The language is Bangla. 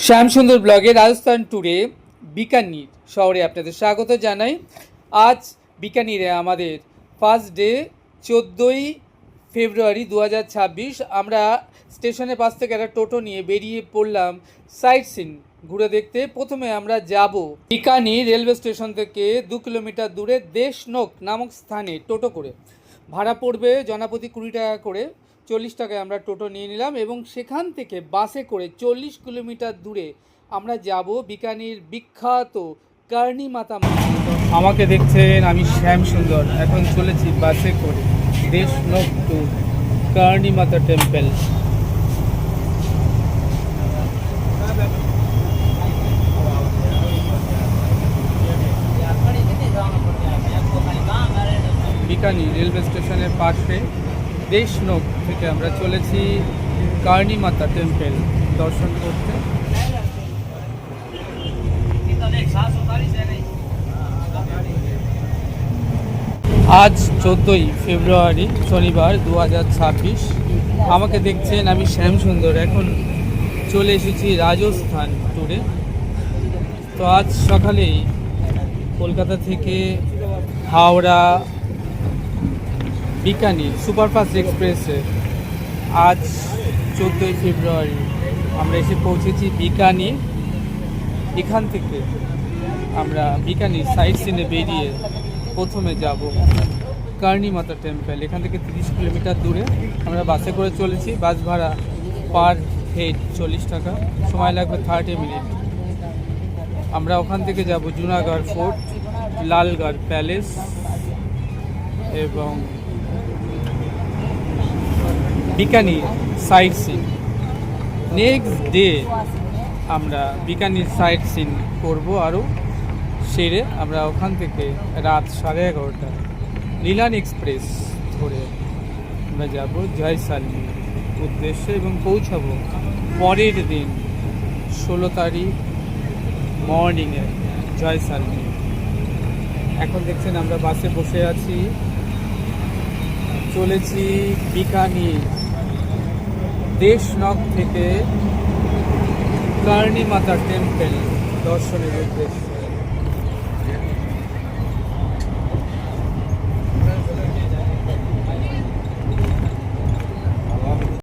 শ্যামসুন্দর ব্লগে রাজস্থান ট্যুরে বিকানির শহরে আপনাদের স্বাগত জানাই। আজ বিকানিরে আমাদের ফার্স্ট ডে 14ই ফেব্রুয়ারি 2026। আমরা স্টেশনের পাশ থেকে একটা টোটো নিয়ে বেরিয়ে পড়লাম সাইট সিন ঘুরে দেখতে। প্রথমে আমরা যাব বিকানির রেলওয়ে স্টেশন থেকে 2 কিলোমিটার দূরে দেশনোক নামক স্থানে টোটো করে। ভাড়া পড়বে জনপ্রতি 20 টাকা করে। 40 টাকায় আমরা টোটো নিয়ে নিলাম এবং সেখান থেকে বাসে করে 40 কিলোমিটার দূরে আমরা যাব বিকানির বিখ্যাত কার্নি মাতা মন্দির। আমাকে দেখছেন, আমি শ্যামসুন্দর। এখন চলেছি বাসে করে দেশনোক টু কার্নি মাতা টেম্পল। বিকানি রেলওয়ে স্টেশনের পাশে দেশনোক থেকে আমরা চলেছি কার্নি মাতা টেম্পল দর্শন করতে। আজ 14ই ফেব্রুয়ারি শনিবার 2026। আমাকে দেখছেন, আমি শ্যামসুন্দর। এখন চলে এসেছি রাজস্থান ট্যুরে। তো আজ সকালেই কলকাতা থেকে হাওড়া বিকানির সুপারফাস্ট এক্সপ্রেসে আজ 14ই ফেব্রুয়ারি আমরা এসে পৌঁছেছি বিকানির। এখান থেকে আমরা বিকানির সাইট সিনে বেরিয়ে প্রথমে যাব কার্নি মাতা টেম্পল। এখান থেকে 30 কিলোমিটার দূরে আমরা বাসে করে চলেছি। বাস ভাড়া পার হেড 40 টাকা, সময় লাগবে 30 মিনিট। আমরা ওখান থেকে যাব জুনাগড় ফোর্ট, লালগড় প্যালেস এবং Bikaner sightseeing. Next day আমরা বিকানির সাইট সিন করবো আরও সেরে আমরা ওখান থেকে রাত 11:30 নীলান এক্সপ্রেস ধরে আমরা যাব জয়সালমীর উদ্দেশ্যে এবং পৌঁছাবো পরের দিন 16 তারিখ মর্নিংয়ে জয়সালমীর। এখন দেখছেন আমরা বাসে বসে আছি, চলেছি বিকানির দেশনোক থেকে কার্নি মাতা টেম্পল দর্শনের উদ্দেশ্যে।